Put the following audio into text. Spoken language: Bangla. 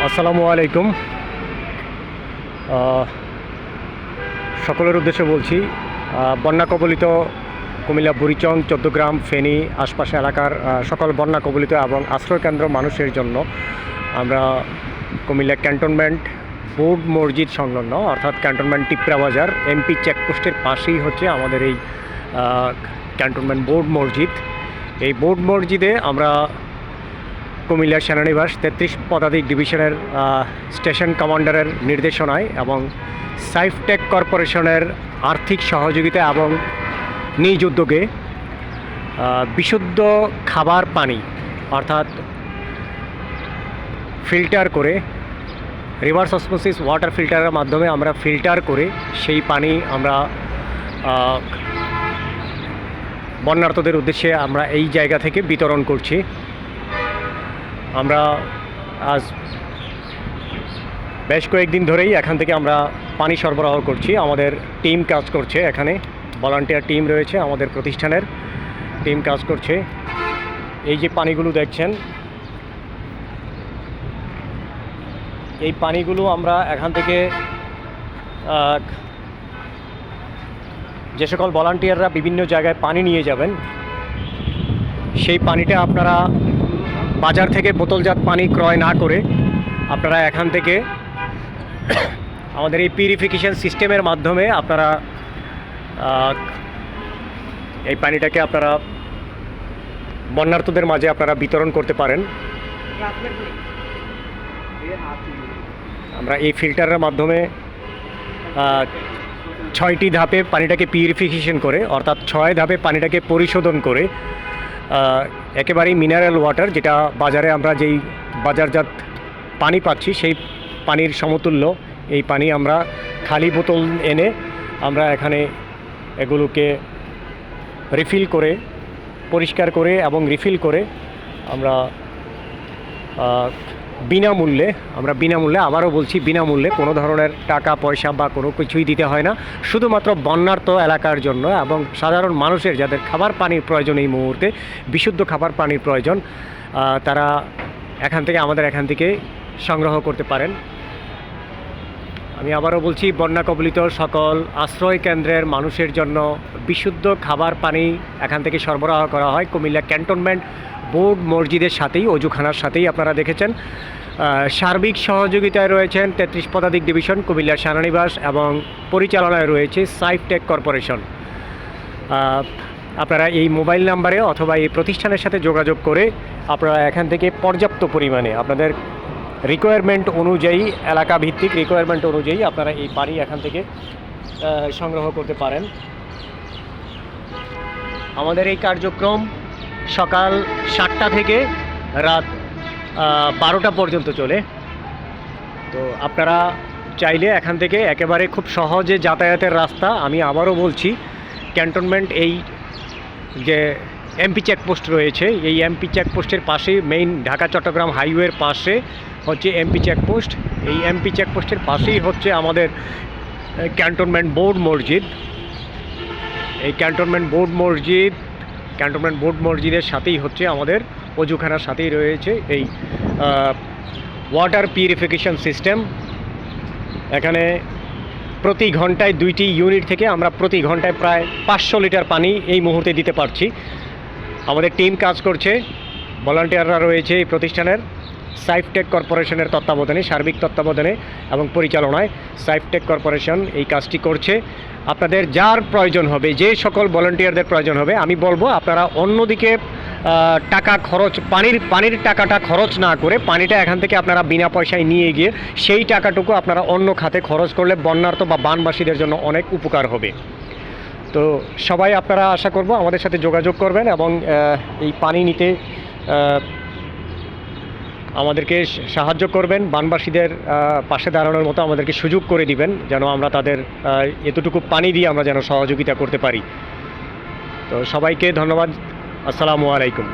আসসালামু আলাইকুম। সকলের উদ্দেশ্যে বলছি, বন্যা কবলিত কুমিল্লা বুড়িচং, চৌদ্দগ্রাম, ফেনী আশপাশে এলাকার সকল বন্যা কবলিত এবং আশ্রয়কেন্দ্র মানুষের জন্য আমরা কুমিল্লা ক্যান্টনমেন্ট বোর্ড মসজিদ সংলগ্ন অর্থাৎ ক্যান্টনমেন্ট টিপ্রা বাজার এমপি চেকপোস্টের পাশেই হচ্ছে আমাদের এই ক্যান্টনমেন্ট বোর্ড মসজিদ। এই বোর্ড মসজিদে আমরা কুমিল্লা সেনানিবাস 33 পদাতিক ডিভিশনের স্টেশন কমান্ডারের নির্দেশনায় এবং সাইফটেক কর্পোরেশনের আর্থিক সহযোগিতা এবং নিজ উদ্যোগে বিশুদ্ধ খাবার পানি অর্থাৎ ফিল্টার করে রিভার্স অসমোসিস ওয়াটার ফিল্টারের মাধ্যমে আমরা ফিল্টার করে সেই পানি আমরা বন্যার্তদের উদ্দেশ্যে আমরা এই জায়গা থেকে বিতরণ করছি। আমরা আজ বেশ কয়েকদিন ধরেই এখান থেকে আমরা পানি সরবরাহ করছি। আমাদের টিম কাজ করছে, এখানে ভলান্টিয়ার টিম রয়েছে, আমাদের প্রতিষ্ঠানের টিম কাজ করছে। এই যে পানিগুলো দেখছেন, এই পানিগুলো আমরা এখান থেকে যে সকল ভলান্টিয়াররা বিভিন্ন জায়গায় পানি নিয়ে যাবেন, সেই পানিটা আপনারা বাজার থেকে বোতলজাত পানি ক্রয় না করে আপনারা এখান থেকে আমাদের এই পিউরিফিকেশন সিস্টেমের মাধ্যমে আপনারা এই পানিটাকে আপনারা বন্যার্তদের মাঝে আপনারা বিতরণ করতে পারেন। আমরা এই ফিল্টারের মাধ্যমে 6টি ধাপে পানিটাকে পিউরিফিকেশন করে অর্থাৎ 6 ধাপে পানিটাকে পরিশোধন করে একেবারেই মিনারেল ওয়াটার, যেটা বাজারে আমরা যেই বাজারজাত পানি পাচ্ছি সেই পানির সমতুল্য এই পানি আমরা খালি বোতল এনে আমরা এখানে এগুলোকে রিফিল করে পরিষ্কার করে এবং রিফিল করে আমরা বিনামূল্যে আবারও বলছি বিনামূল্যে, কোনো ধরনের টাকা পয়সা বা কোনো কিছুই দিতে হয় না, শুধুমাত্র বন্যার্ত এলাকার জন্য এবং সাধারণ মানুষের যাদের খাবার পানির প্রয়োজন, এই মুহূর্তে বিশুদ্ধ খাবার পানির প্রয়োজন, তারা আমাদের এখান থেকে সংগ্রহ করতে পারেন। আমি আবারও বলছি, বন্যা কবলিত সকল আশ্রয় কেন্দ্রের মানুষের জন্য বিশুদ্ধ খাবার পানি এখান থেকে সরবরাহ করা হয় কুমিল্লা ক্যান্টনমেন্ট বোর্ড মসজিদের সাথেই, অজুখানার সাথেই। আপনারা দেখেছেন সার্বিক সহযোগিতায় রয়েছেন 33 পদাতিক ডিভিশন কুমিল্লা সেনানিবাস এবং পরিচালনায় রয়েছে সাইফটেক কর্পোরেশন। আপনারা এই মোবাইল নাম্বারে অথবা এই প্রতিষ্ঠানের সাথে যোগাযোগ করে আপনারা এখান থেকে পর্যাপ্ত পরিমাণে আপনাদের রিকোয়ারমেন্ট অনুযায়ী, এলাকা ভিত্তিক রিকোয়ারমেন্ট অনুযায়ী আপনারা এই পানি এখান থেকে সংগ্রহ করতে পারেন। আমাদের এই কার্যক্রম সকাল 7টা থেকে রাত 12টা পর্যন্ত চলে। তো আপনারা চাইলে এখান থেকে একেবারে খুব সহজে যাতায়াতের রাস্তা, আমি আবারও বলছি, ক্যান্টনমেন্ট এই যে এমপি চেকপোস্ট রয়েছে, এই এমপি চেকপোস্টের পাশেই মেইন ঢাকা চট্টগ্রাম হাইওয়ের পাশে হচ্ছে এমপি চেকপোস্ট। এই এমপি চেকপোস্টের পাশেই হচ্ছে আমাদের ক্যান্টনমেন্ট বোর্ড মসজিদ। এই ক্যান্টনমেন্ট বোর্ড মসজিদের সাথেই হচ্ছে আমাদের অজুখানার সাথেই রয়েছে এই ওয়াটার পিউরিফিকেশন সিস্টেম। এখানে প্রতি ঘন্টায় 2টি ইউনিট থেকে আমরা প্রতি ঘন্টায় প্রায় 500 লিটার পানি এই মুহূর্তে দিতে পারছি। আমাদের টিম কাজ করছে, ভলান্টিয়াররা রয়েছে এই প্রতিষ্ঠানের সাইফটেক কর্পোরেশনের তত্ত্বাবধানে, সার্বিক তত্ত্বাবধানে এবং পরিচালনায় সাইফটেক কর্পোরেশন এই কাজটি করছে। আপনাদের যার প্রয়োজন হবে, যে সকল ভলান্টিয়ারদের প্রয়োজন হবে, আমি বলবো আপনারা অন্যদিকে টাকা খরচ, পানির টাকাটা খরচ না করে পানিটা এখান থেকে আপনারা বিনা পয়সায় নিয়ে গিয়ে সেই টাকাটুকু আপনারা অন্য খাতে খরচ করলে বন্যার্ত বা বানবাসীদের জন্য অনেক উপকার হবে। তো সবাই আপনারা আশা করব আমাদের সাথে যোগাযোগ করবেন এবং এই পানি নিতে আমাদেরকে সাহায্য করবেন, বানবাসীদের পাশে দাঁড়ানোর মতো আমাদেরকে সুযোগ করে দিবেন, যেন আমরা তাদের এতটুকু পানি দিয়ে আমরা যেন সহযোগিতা করতে পারি। তো সবাইকে ধন্যবাদ। আসসালামু আলাইকুম।